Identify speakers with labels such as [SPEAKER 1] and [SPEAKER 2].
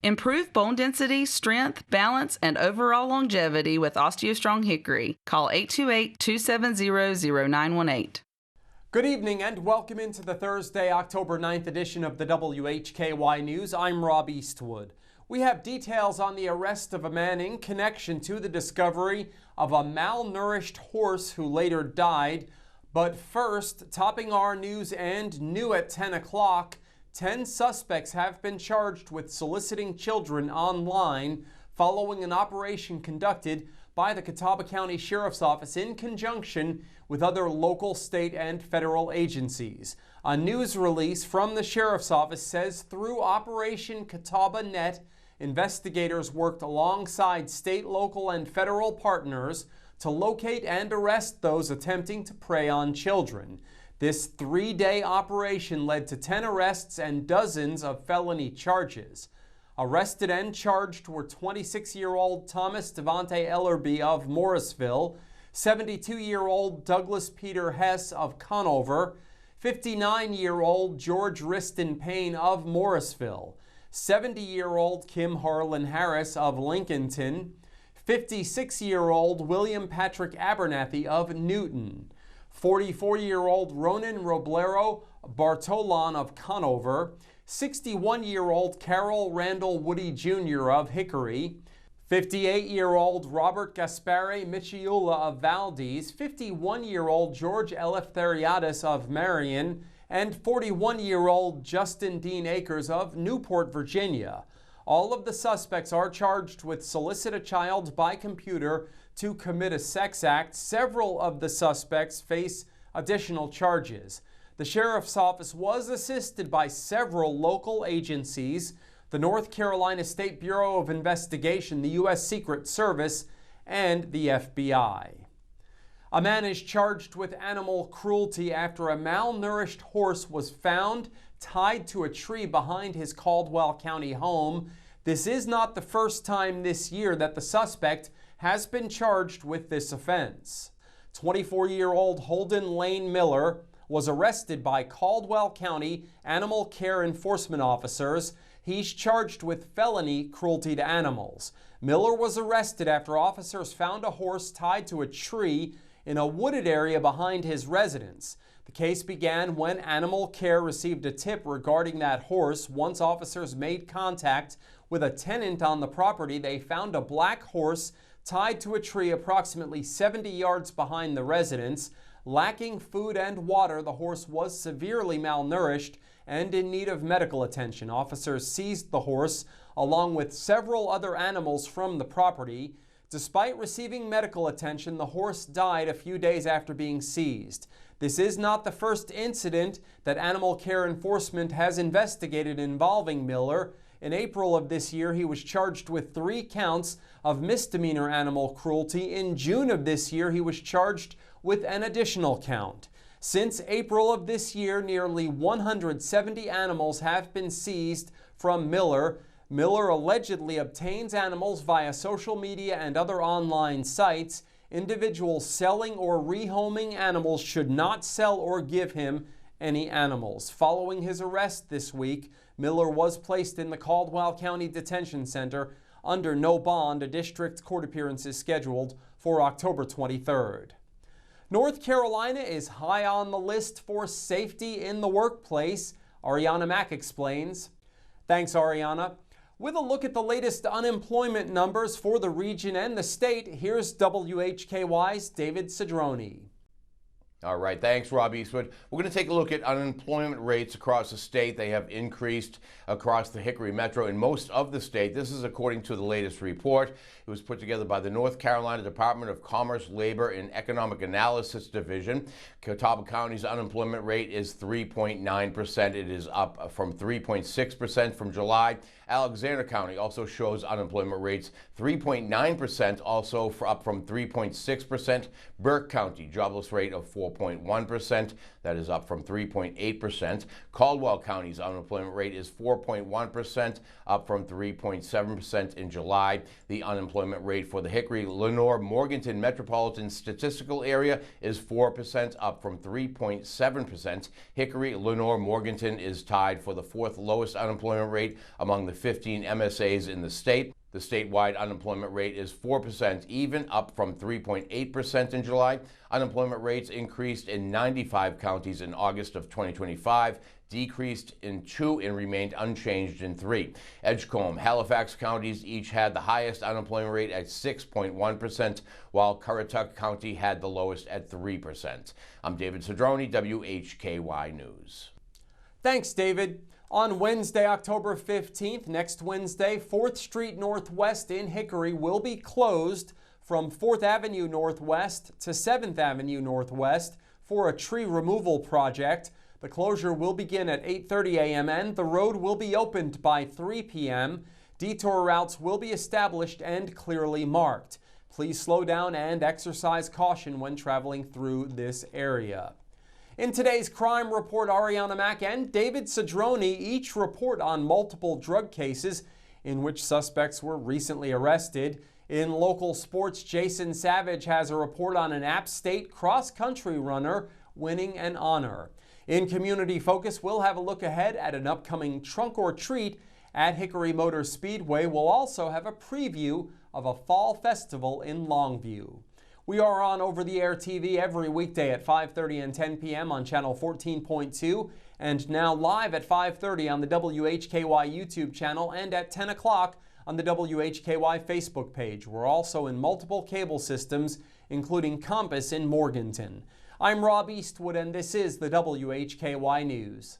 [SPEAKER 1] Improve bone density, strength, balance, and overall longevity with OsteoStrong Hickory. Call 828-270-0918.
[SPEAKER 2] Good evening and welcome into the Thursday, October 9th edition of the WHKY News. I'm Rob Eastwood. We have details on the arrest of a man in connection to the discovery of a malnourished horse who later died. But first, topping our news and new at 10 o'clock, 10 suspects have been charged with soliciting children online following an operation conducted by the Catawba County Sheriff's Office in conjunction with other local, state, and federal agencies. A news release from the Sheriff's Office says through Operation Catawba Net, investigators worked alongside state, local, and federal partners to locate and arrest those attempting to prey on children. This three-day operation led to 10 arrests and dozens of felony charges. Arrested and charged were 26-year-old Thomas Devontae Ellerby of Morrisville, 72-year-old Douglas Peter Hess of Conover, 59-year-old George Riston Payne of Morrisville, 70-year-old Kim Harlan Harris of Lincolnton, 56-year-old William Patrick Abernathy of Newton, 44-year-old Ronan Roblero Bartolon of Conover, 61-year-old Carol Randall Woody Jr. of Hickory, 58-year-old Robert Gaspare Michiula of Valdez, 51-year-old George Eleftheriadis of Marion, and 41-year-old Justin Dean Akers of Newport, Virginia. All of the suspects are charged with solicit a child by computer to commit a sex act. Several of the suspects face additional charges. The Sheriff's Office was assisted by several local agencies, the North Carolina State Bureau of Investigation, the U.S. Secret Service, and the FBI. A man is charged with animal cruelty after a malnourished horse was found tied to a tree behind his Caldwell County home. This is not the first time this year that the suspect has been charged with this offense. 24-year-old Holden Lane Miller was arrested by Caldwell County Animal Care Enforcement officers. He's charged with felony cruelty to animals. Miller was arrested after officers found a horse tied to a tree in a wooded area behind his residence. The case began when Animal Care received a tip regarding that horse. Once officers made contact with a tenant on the property, they found a black horse tied to a tree approximately 70 yards behind the residence. Lacking food and water, the horse was severely malnourished and in need of medical attention. Officers seized the horse along with several other animals from the property. Despite receiving medical attention, the horse died a few days after being seized. This is not the first incident that Animal Care Enforcement has investigated involving Miller. In April of this year, he was charged with 3 counts of misdemeanor animal cruelty. In June of this year, he was charged with an additional count. Since April of this year, nearly 170 animals have been seized from Miller. Miller allegedly obtains animals via social media and other online sites. Individuals selling or rehoming animals should not sell or give him any animals. Following his arrest this week, Miller was placed in the Caldwell County Detention Center under no bond. A district court appearance is scheduled for October 23rd. North Carolina is high on the list for safety in the workplace. Ariana Mack explains. Thanks, Ariana. With a look at the latest unemployment numbers for the region and the state, here's WHKY's David Cedrone.
[SPEAKER 3] All right, thanks, Rob Eastwood. We're going to take a look at unemployment rates across the state. They have increased across the Hickory Metro in most of the state. This is according to the latest report. It was put together by the North Carolina Department of Commerce, Labor, and Economic Analysis Division. Catawba County's unemployment rate is 3.9%. It is up from 3.6% from July. Alexander County also shows unemployment rates 3.9%, also up from 3.6%. Burke County, jobless rate of 4%. 4.1%. That is up from 3.8%. Caldwell County's unemployment rate is 4.1%, up from 3.7% in July. The unemployment rate for the Hickory, Lenore, Morganton Metropolitan Statistical Area is 4%, up from 3.7%. Hickory, Lenore, Morganton is tied for the fourth lowest unemployment rate among the 15 MSAs in the state. The statewide unemployment rate is 4% even, up from 3.8% in July. Unemployment rates increased in 95 counties in August of 2025, decreased in 2 and remained unchanged in 3. Edgecombe, Halifax counties each had the highest unemployment rate at 6.1%, while Currituck County had the lowest at 3%. I'm David Cedrone, WHKY News.
[SPEAKER 2] Thanks, David. On Wednesday, October 15th, next Wednesday, 4th Street Northwest in Hickory will be closed from 4th Avenue Northwest to 7th Avenue Northwest for a tree removal project. The closure will begin at 8:30 a.m. and the road will be opened by 3 p.m. Detour routes will be established and clearly marked. Please slow down and exercise caution when traveling through this area. In today's crime report, Ariana Mack and David Cedrone each report on multiple drug cases in which suspects were recently arrested. In local sports, Jason Savage has a report on an App State cross-country runner winning an honor. In Community Focus, we'll have a look ahead at an upcoming trunk or treat at Hickory Motor Speedway. We'll also have a preview of a fall festival in Longview. We are on over-the-air TV every weekday at 5:30 and 10 p.m. on channel 14.2 and now live at 5:30 on the WHKY YouTube channel and at 10 o'clock on the WHKY Facebook page. We're also in multiple cable systems, including Compass in Morganton. I'm Rob Eastwood, and this is the WHKY News.